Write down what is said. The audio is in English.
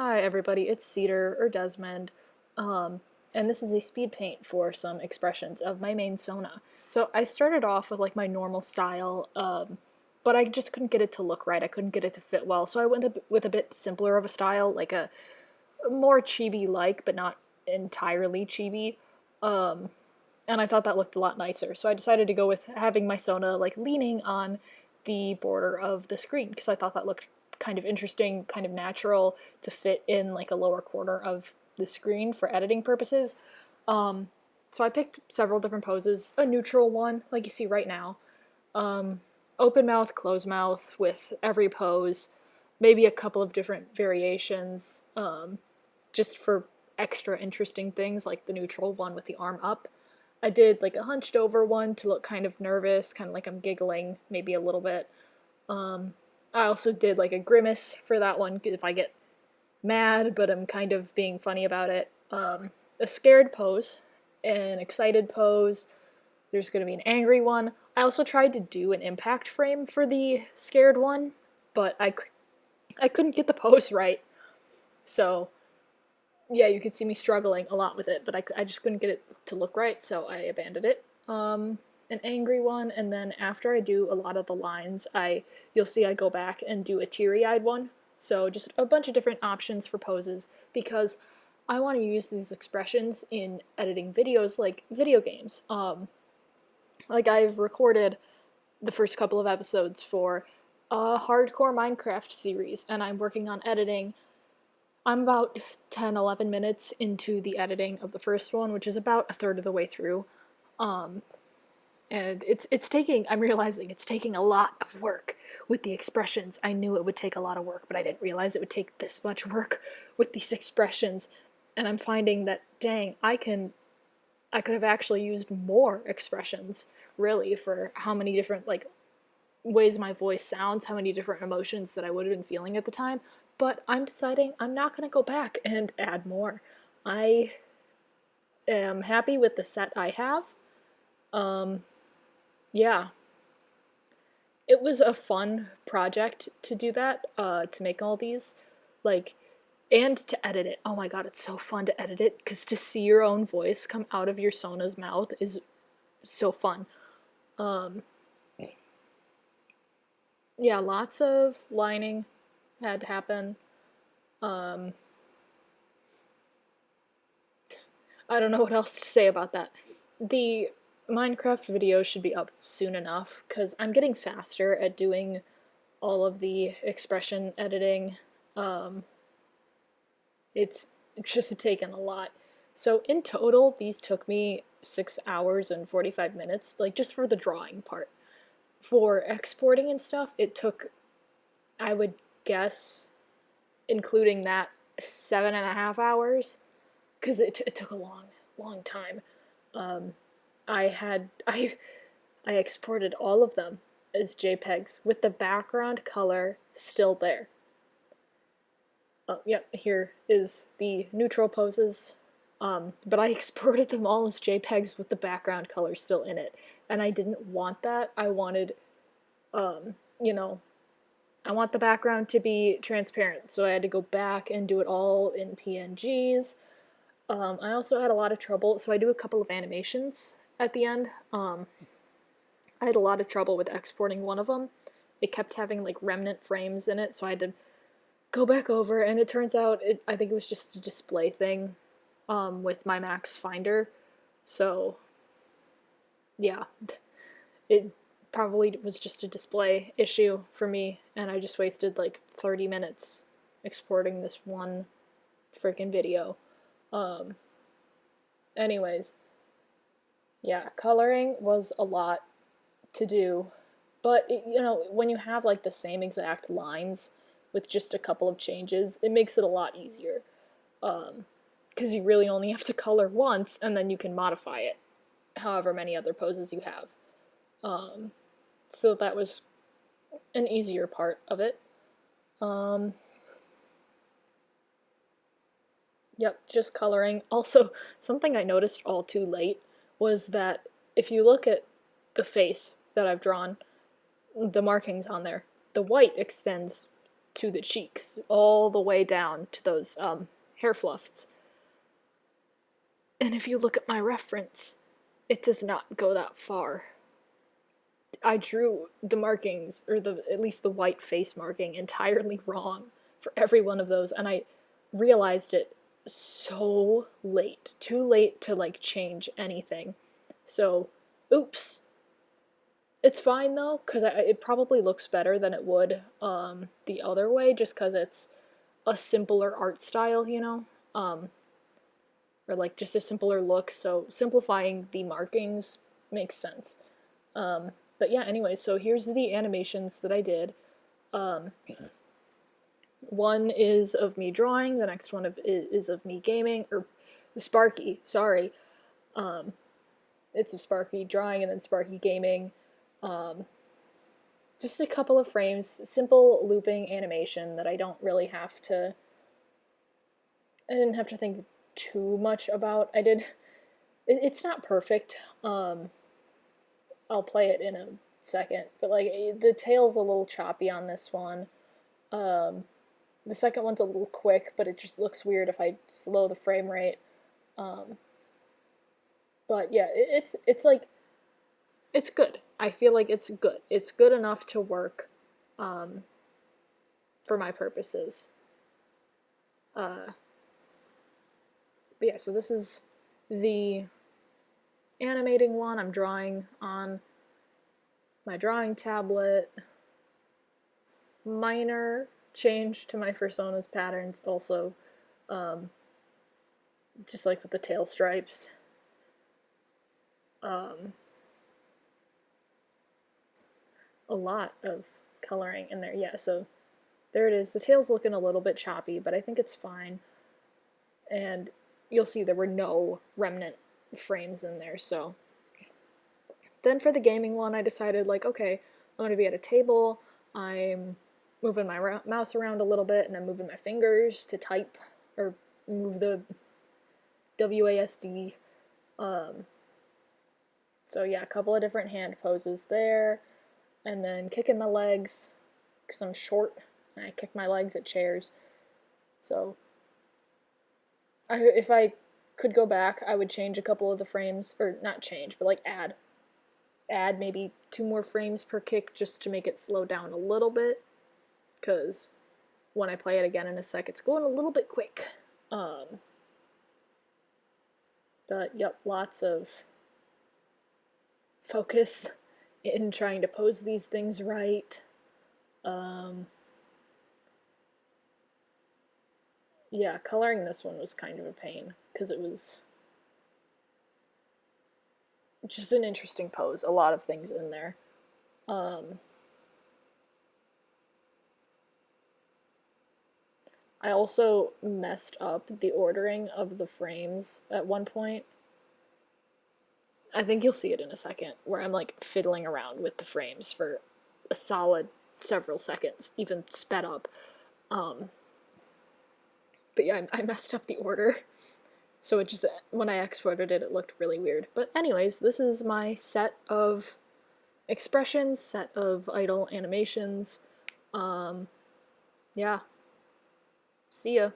Hi everybody, it's Cedar or Desmond, and this is a speed paint for some expressions of my main sona. So I started off with like my normal style, but I just couldn't get it to look right. I couldn't get it to fit well, so I went with a bit simpler of a style, like a more chibi-like, but not entirely chibi. And I thought that looked a lot nicer, so I decided to go with having my sona like leaning on the border of the screen because I thought that looked kind of interesting, kind of natural to fit in like a lower corner of the screen for editing purposes. So I picked several different poses, a neutral one like you see right now, open mouth, closed mouth with every pose, maybe a couple of different variations, just for extra interesting things like the neutral one with the arm up. I did like a hunched over one to look kind of nervous, kind of like I'm giggling maybe a little bit. I also did like a grimace for that one if I get mad, but I'm kind of being funny about it. A scared pose, an excited pose. There's going to be an angry one. I also tried to do an impact frame for the scared one, but I couldn't get the pose right. So yeah, you could see me struggling a lot with it, but I just couldn't get it to look right, so I abandoned it. An angry one, and then after I do a lot of the lines, you'll see I go back and do a teary-eyed one. So just a bunch of different options for poses because I want to use these expressions in editing videos like video games. Like I've recorded the first couple of episodes for a hardcore Minecraft series, and I'm working on editing. I'm about 10, 11 minutes into the editing of the first one, which is about a third of the way through. And it's taking, I'm realizing it's taking a lot of work with the expressions. I knew it would take a lot of work, but I didn't realize it would take this much work with these expressions. And I'm finding that, dang, I could have actually used more expressions, really, for how many different, like, ways my voice sounds, how many different emotions that I would have been feeling at the time. But I'm deciding I'm not going to go back and add more. I am happy with the set I have. Yeah, it was a fun project to do that, to make all these, like, and to edit it. Oh my god, it's so fun to edit it, because to see your own voice come out of your sona's mouth is so fun. Yeah, lots of lining had to happen. I don't know what else to say about that. The Minecraft video should be up soon enough, because I'm getting faster at doing all of the expression editing. It's just taken a lot. So in total, these took me 6 hours and 45 minutes, like just for the drawing part. For exporting and stuff, it took, I would guess, including that, 7.5 hours, because it took a long time. I exported all of them as JPEGs with the background color still there. Yep, here is the neutral poses, but I exported them all as JPEGs with the background color still in it, and I didn't want that. I wanted, you know, I want the background to be transparent, so I had to go back and do it all in PNGs. I also had a lot of trouble, so I do a couple of animations at the end. I had a lot of trouble with exporting one of them. It kept having like remnant frames in it, so I had to go back over, and it turns out I think it was just a display thing with my Max Finder. So yeah, it probably was just a display issue for me, and I just wasted like 30 minutes exporting this one freaking video. Anyways, yeah, coloring was a lot to do, but when you have like the same exact lines with just a couple of changes, it makes it a lot easier, because you really only have to color once, and then you can modify it however many other poses you have. So that was an easier part of it. Yep, just coloring. Also, something I noticed all too late was that if you look at the face that I've drawn, the markings on there, the white extends to the cheeks, all the way down to those hair fluffs. And if you look at my reference, it does not go that far. I drew the markings, or at least the white face marking, entirely wrong for every one of those, and I realized it so late. Too late to, like, change anything. So, oops. It's fine, though, because it probably looks better than it would the other way, just because it's a simpler art style, you know? Or, like, just a simpler look, so simplifying the markings makes sense. But yeah, anyway, so here's the animations that I did. One is of me drawing, the next one is of me gaming, or Sparki, sorry. It's of Sparki drawing and then Sparki gaming. Just a couple of frames, simple looping animation that I don't really have to, I didn't have to think too much about. It's not perfect. I'll play it in a second, but like the tail's a little choppy on this one. The second one's a little quick, but it just looks weird if I slow the frame rate. But yeah, it's like, it's good. I feel like it's good. It's good enough to work for my purposes. But yeah, so this is the animating one. I'm drawing on my drawing tablet. Minor change to my fursona's patterns also, just like with the tail stripes. A lot of coloring in there. Yeah, so there it is. The tail's looking a little bit choppy, but I think it's fine. And you'll see there were no remnant frames in there, so. Then for the gaming one, I decided, like, okay, I'm going to be at a table, I'm moving my mouse around a little bit, and I'm moving my fingers to type, or move the WASD. So yeah, a couple of different hand poses there, and then kicking my legs, because I'm short, and I kick my legs at chairs. So if I could go back, I would change a couple of the frames, or not change, but like add maybe 2 more frames per kick just to make it slow down a little bit, because when I play it again in a sec, it's going a little bit quick. But yep, lots of focus in trying to pose these things right. Yeah, coloring this one was kind of a pain, because it was just an interesting pose, a lot of things in there. I also messed up the ordering of the frames at one point. I think you'll see it in a second, where I'm like fiddling around with the frames for a solid several seconds, even sped up. But yeah, I messed up the order. So it just, when I exported it, it looked really weird. But anyways, this is my set of expressions, set of idle animations. Yeah. See ya.